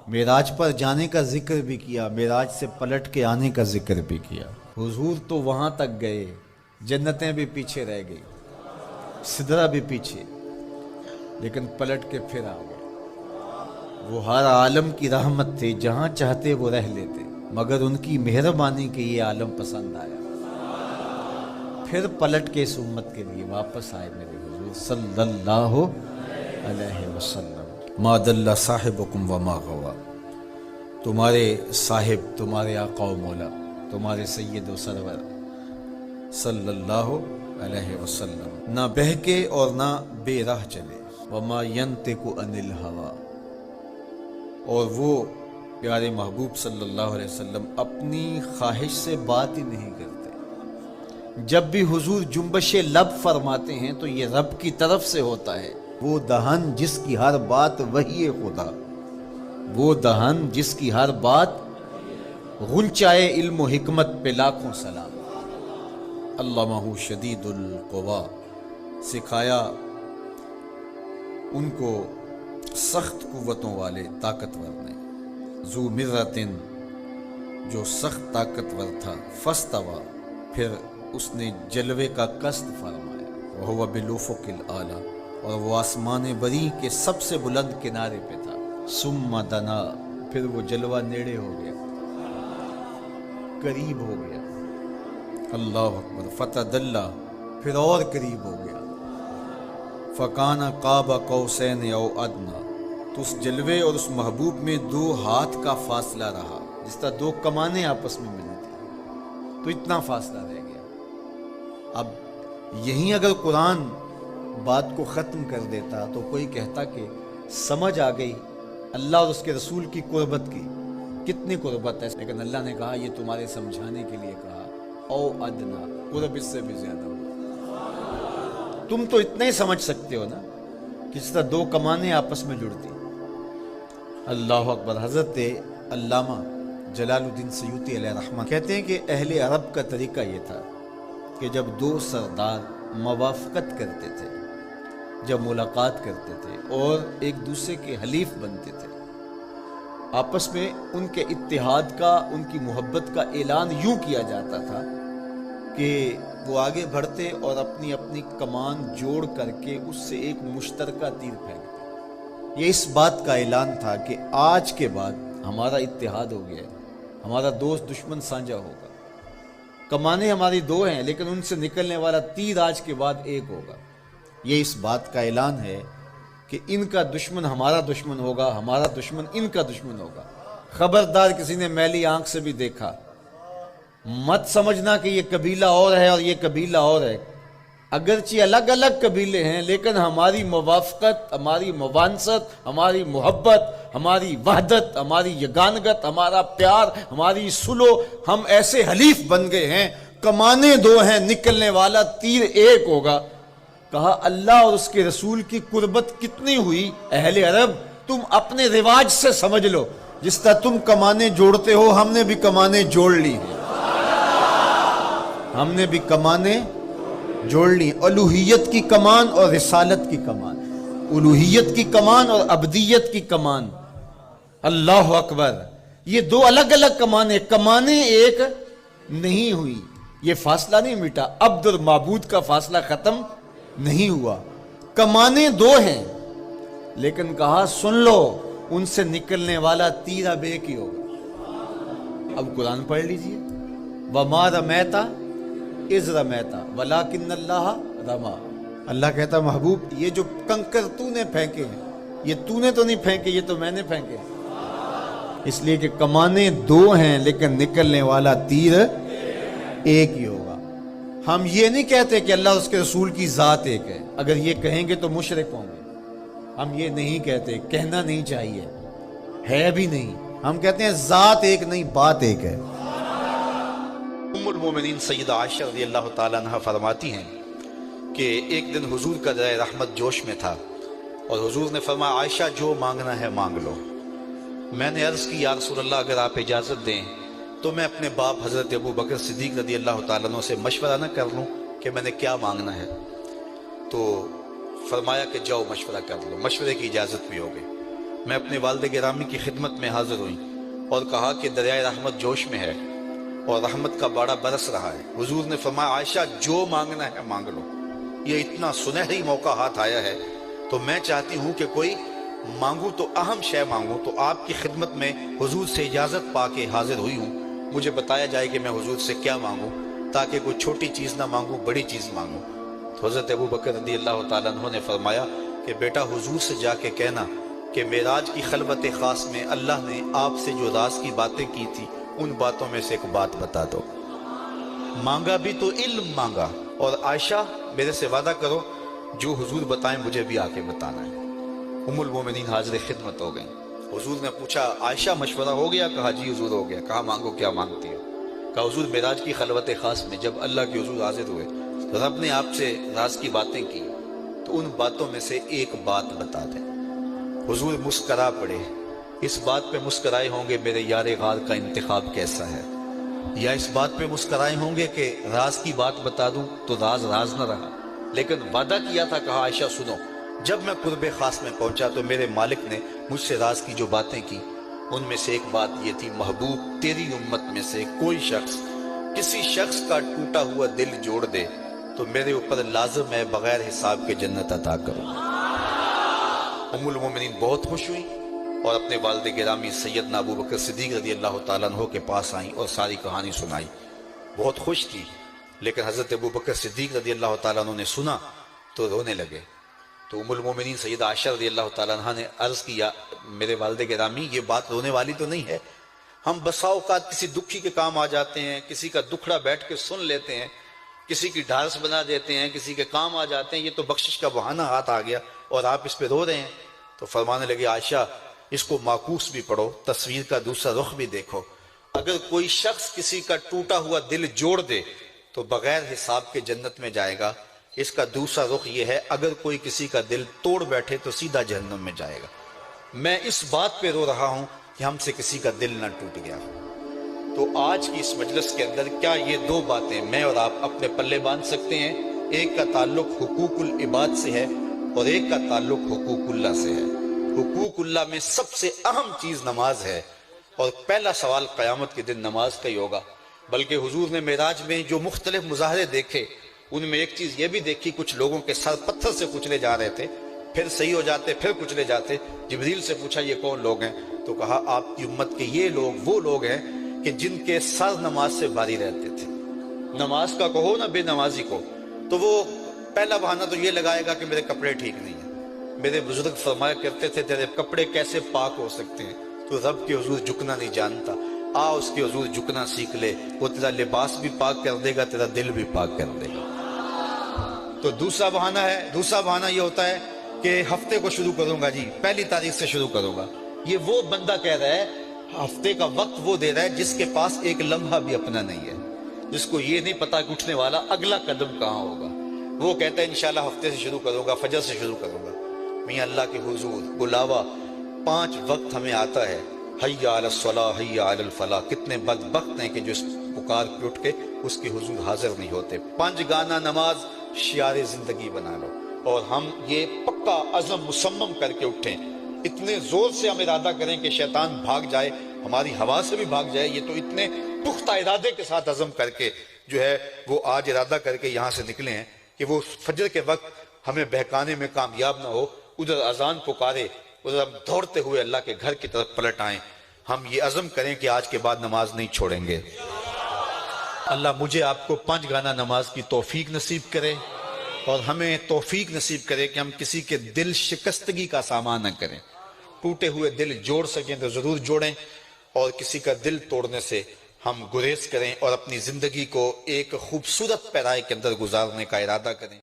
معراج پر جانے کا ذکر بھی کیا، معراج سے پلٹ کے آنے کا ذکر بھی کیا۔ حضور تو وہاں تک گئے، جنتیں بھی پیچھے رہ گئی، سدرہ بھی پیچھے، لیکن پلٹ کے پھر آ گئے۔ وہ ہر عالم کی رحمت تھے، جہاں چاہتے وہ رہ لیتے، مگر ان کی مہربانی کے یہ عالم پسند آیا، پھر پلٹ کے اس امت کے لیے واپس آئے میرے حضور صلی اللہ علیہ وسلم۔ ما دل صاحبکم وما غوا، تمہارے صاحب، تمہارے آقا و مولا، تمہارے سید و سرور صلی اللہ علیہ وسلم نہ بہکے اور نہ بے راہ چلے۔ وما ینطق عن الہوی، اور وہ پیارے محبوب صلی اللہ علیہ وسلم اپنی خواہش سے بات ہی نہیں کرتے۔ جب بھی حضور جنبش لب فرماتے ہیں تو یہ رب کی طرف سے ہوتا ہے۔ وہ دہن جس کی ہر بات وحی خدا، وہ دہن جس کی ہر بات، غنچائے علم و حکمت پہ لاکھوں سلام۔ علمہ شدید القوا، سکھایا ان کو سخت قوتوں والے طاقتور نے۔ ذو مرتن، جو سخت طاقتور تھا، فاستوی، پھر اس نے جلوے کا قصد فرمایا۔ وہو بالافق الاعلی، اور وہ آسمان بری کے سب سے بلند کنارے پہ تھا۔ ثم دنا، پھر وہ جلوہ نیڑے ہو گیا، قریب ہو گیا۔ اللہ اکبر۔ فتدلی، پھر اور قریب ہو گیا۔ فکان قاب قوسین او ادنی، تو اس جلوے اور اس محبوب میں 2 ہاتھ کا فاصلہ رہا، جس طرح 2 کمانیں آپس میں ملتی، تو اتنا فاصلہ رہ گیا۔ اب یہیں اگر قرآن بات کو ختم کر دیتا تو کوئی کہتا کہ سمجھ آ گئی اللہ اور اس کے رسول کی قربت کی، کتنی قربت ہے، لیکن اللہ نے کہا یہ تمہارے سمجھانے کے لیے کہا۔ او ادنا، قرب اس سے بھی زیادہ ہو، تم تو اتنا ہی سمجھ سکتے ہو نا، کس طرح 2 کمانیں آپس میں جڑتی۔ اللہ اکبر۔ حضرت علامہ جلال الدین سیوطی علیہ رحمۃ کہتے ہیں کہ اہل عرب کا طریقہ یہ تھا کہ جب 2 سردار موافقت کرتے تھے، جب ملاقات کرتے تھے اور ایک دوسرے کے حلیف بنتے تھے، آپس میں ان کے اتحاد کا، ان کی محبت کا اعلان یوں کیا جاتا تھا کہ وہ آگے بڑھتے اور اپنی اپنی کمان جوڑ کر کے اس سے ایک مشترکہ تیر پھینکتے۔ یہ اس بات کا اعلان تھا کہ آج کے بعد ہمارا اتحاد ہو گیا ہے، ہمارا دوست دشمن سانجا ہوگا، کمانیں ہماری 2 ہیں لیکن ان سے نکلنے والا تیر آج کے بعد ایک ہوگا۔ یہ اس بات کا اعلان ہے کہ ان کا دشمن ہمارا دشمن ہوگا، ہمارا دشمن ان کا دشمن ہوگا۔ خبردار کسی نے میلی آنکھ سے بھی دیکھا، مت سمجھنا کہ یہ قبیلہ اور ہے اور یہ قبیلہ اور ہے، اگرچہ الگ الگ قبیلے ہیں لیکن ہماری موافقت، ہماری موانست، ہماری محبت، ہماری وحدت، ہماری یگانگت، ہمارا پیار، ہماری سلو، ہم ایسے حلیف بن گئے ہیں، کمانیں 2 ہیں، نکلنے والا تیر ایک ہوگا۔ کہا اللہ اور اس کے رسول کی قربت کتنی ہوئی اہل عرب، تم اپنے رواج سے سمجھ لو، جس طرح تم کمانیں جوڑتے ہو ہم نے بھی کمانیں جوڑ لی ہیں، ہم نے بھی کمانیں جوڑ لی، الوہیت کی کمان اور رسالت کی کمان، الوہیت کی کمان اور عبدیت کی کمان۔ اللہ اکبر۔ یہ 2 الگ الگ کمانیں ایک نہیں ہوئی، یہ فاصلہ نہیں مٹا، عبد اور معبود کا فاصلہ ختم نہیں ہوا، کمانیں 2 ہیں، لیکن کہا سن لو ان سے نکلنے والا تیر اب ایک ہی ہوگا۔ اب قرآن پڑھ لیجئے، وَمَا رَمَيْتَ اِذْ رَمَيْتَ وَلَٰكِنَّ اللَّهَ رَمَىٰ۔ اللہ کہتا محبوب یہ جو کنکر تو نے پھینکے ہیں، یہ تو نے تو نہیں پھینکے، یہ تو میں نے پھینکے، اس لیے کہ کمانیں 2 ہیں لیکن نکلنے والا تیر ایک ہی ہوگا۔ ہم یہ نہیں کہتے کہ اللہ اور اس کے رسول کی ذات ایک ہے، اگر یہ کہیں گے تو مشرک ہوں گے، ہم یہ نہیں کہتے، کہنا نہیں چاہیے، ہے بھی نہیں، ہم کہتے ہیں ذات ایک نہیں، بات ایک ہے۔ ام المومنین سیدہ عائشہ رضی اللہ تعالیٰ عنہ فرماتی ہیں کہ ایک دن حضور کا درہ رحمت جوش میں تھا اور حضور نے فرمایا عائشہ جو مانگنا ہے مانگ لو۔ میں نے عرض کی یا رسول اللہ اگر آپ اجازت دیں تو میں اپنے باپ حضرت ابو بکر صدیق رضی اللہ تعالیٰ عنہ سے مشورہ نہ کر لوں کہ میں نے کیا مانگنا ہے؟ تو فرمایا کہ جاؤ مشورہ کر لو، مشورے کی اجازت بھی ہو گئی۔ میں اپنے والد گرامی کی خدمت میں حاضر ہوئی اور کہا کہ دریائے رحمت جوش میں ہے اور رحمت کا باڑا برس رہا ہے۔ حضور نے فرمایا عائشہ جو مانگنا ہے مانگ لو، یہ اتنا سنہری موقع ہاتھ آیا ہے تو میں چاہتی ہوں کہ کوئی مانگوں تو اہم شے مانگوں، تو آپ کی خدمت میں حضور سے اجازت پا کے حاضر ہوئی ہوں، مجھے بتایا جائے کہ میں حضور سے کیا مانگوں تاکہ کوئی چھوٹی چیز نہ مانگوں، بڑی چیز مانگوں۔ تو حضرت ابو بکر رضی اللہ تعالیٰ عنہ نے فرمایا کہ بیٹا حضور سے جا کے کہنا کہ معراج کی خلوت خاص میں اللہ نے آپ سے جو راز کی باتیں کی تھی ان باتوں میں سے ایک بات بتا دو۔ مانگا بھی تو علم مانگا، اور عائشہ میرے سے وعدہ کرو جو حضور بتائیں مجھے بھی آ کے بتانا ہے۔ ام المومنین حاضر خدمت ہو گئیں۔ حضور نے پوچھا عائشہ مشورہ ہو گیا؟ کہا جی حضور ہو گیا۔ کہا مانگو کیا مانگتی ہے؟ کہا حضور معراج کی خلوت خاص میں جب اللہ کے حضور حاضر ہوئے رب نے آپ سے راز کی باتیں کی تو ان باتوں میں سے ایک بات بتا دیں۔ حضور مسکرا پڑے، اس بات پہ مسکرائے ہوں گے میرے یار غار کا انتخاب کیسا ہے، یا اس بات پہ مسکرائے ہوں گے کہ راز کی بات بتا دوں تو راز راز نہ رہا، لیکن وعدہ کیا تھا۔ کہا عائشہ سنو، جب میں قرب خاص میں پہنچا تو میرے مالک نے مجھ سے راز کی جو باتیں کی ان میں سے ایک بات یہ تھی، محبوب تیری امت میں سے کوئی شخص کسی شخص کا ٹوٹا ہوا دل جوڑ دے تو میرے اوپر لازم ہے بغیر حساب کے جنت عطا کروں۔ ام المومنین بہت خوش ہوئی اور اپنے والد گرامی سیدنا ابو بکر صدیق رضی اللہ تعالیٰ عنہ کے پاس آئیں اور ساری کہانی سنائی۔ بہت خوش تھی، لیکن حضرت ابو بکر صدیق رضی اللہ تعالیٰ عنہ نے سنا تو رونے لگے۔ تو ام المومنین سیدہ عائشہ رضی اللہ تعالیٰ عنہ نے عرض کیا میرے والد گرامی یہ بات رونے والی تو نہیں ہے، ہم بسا اوقات کسی دکھی کے کام آ جاتے ہیں، کسی کا دکھڑا بیٹھ کے سن لیتے ہیں، کسی کی ڈھارس بنا دیتے ہیں، کسی کے کام آ جاتے ہیں، یہ تو بخشش کا بہانہ ہاتھ آ گیا اور آپ اس پہ رو رہے ہیں۔ تو فرمانے لگے عائشہ اس کو معکوس بھی پڑھو، تصویر کا دوسرا رخ بھی دیکھو، اگر کوئی شخص کسی کا ٹوٹا ہوا دل جوڑ دے تو بغیر حساب کے جنت میں جائے گا، اس کا دوسرا رخ یہ ہے اگر کوئی کسی کا دل توڑ بیٹھے تو سیدھا جہنم میں جائے گا۔ میں اس بات پہ رو رہا ہوں کہ ہم سے کسی کا دل نہ ٹوٹ گیا۔ تو آج کی اس مجلس کے اندر کیا یہ دو باتیں میں اور آپ اپنے پلے باندھ سکتے ہیں؟ ایک کا تعلق حقوق العباد سے ہے اور ایک کا تعلق حقوق اللہ سے ہے۔ حقوق اللہ میں سب سے اہم چیز نماز ہے، اور پہلا سوال قیامت کے دن نماز کا ہی ہوگا۔ بلکہ حضور نے معراج میں جو مختلف مظاہرے دیکھے ان میں ایک چیز یہ بھی دیکھی، کچھ لوگوں کے سر پتھر سے کچلے جا رہے تھے، پھر صحیح ہو جاتے پھر کچلے جاتے۔ جبریل سے پوچھا یہ کون لوگ ہیں؟ تو کہا آپ کی امت کے یہ لوگ وہ لوگ ہیں کہ جن کے سر نماز سے بھاری رہتے تھے۔ نماز کا کہو نہ بے نمازی کو، تو وہ پہلا بہانہ تو یہ لگائے گا کہ میرے کپڑے ٹھیک نہیں ہیں۔ میرے بزرگ فرمایا کرتے تھے تیرے کپڑے کیسے پاک ہو سکتے ہیں؟ تو رب کے حضور جھکنا نہیں جانتا، آ اس کے حضور جھکنا سیکھ لے، وہ تیرا لباس بھی پاک کر دے گا، تیرا دل بھی پاک کر دے گا۔ تو دوسرا بہانہ یہ ہوتا ہے کہ ہفتے کو شروع کروں گا جی، پہلی تاریخ سے شروع کروں گا۔ یہ وہ بندہ کہہ رہا ہے، ہفتے کا وقت وہ دے رہا ہے جس کے پاس ایک لمحہ بھی اپنا نہیں ہے، جس کو یہ نہیں پتا کہ اٹھنے والا اگلا قدم کہاں ہوگا۔ وہ کہتا ہے انشاءاللہ ہفتے سے شروع کروں گا، فجر سے شروع کروں گا۔ میاں اللہ کے حضور بلاوا 5 وقت ہمیں آتا ہے، حی علی الصلاۃ حی علی الفلاح۔ کتنے بدبخت ہیں کہ جو اس پکار پہ اٹھ کے اس کے حضور حاضر نہیں ہوتے۔ 5 گانا نماز شعار زندگی بنا لو، اور ہم یہ پکا عزم مصمم کر کے اٹھیں، اتنے زور سے ہم ارادہ کریں کہ شیطان بھاگ جائے، ہماری ہوا سے بھی بھاگ جائے۔ یہ تو اتنے پختہ ارادے کے ساتھ عزم کر کے جو ہے وہ آج ارادہ کر کے یہاں سے نکلے ہیں کہ وہ فجر کے وقت ہمیں بہکانے میں کامیاب نہ ہو، ادھر اذان پکارے ادھر ہم دوڑتے ہوئے اللہ کے گھر کی طرف پلٹ آئیں۔ ہم یہ عزم کریں کہ آج کے بعد نماز نہیں چھوڑیں گے۔ اللہ مجھے آپ کو 5 گانا نماز کی توفیق نصیب کرے، اور ہمیں توفیق نصیب کرے کہ ہم کسی کے دل شکستگی کا سامان نہ کریں۔ ٹوٹے ہوئے دل جوڑ سکیں تو ضرور جوڑیں، اور کسی کا دل توڑنے سے ہم گریز کریں اور اپنی زندگی کو ایک خوبصورت پیرائی کے اندر گزارنے کا ارادہ کریں۔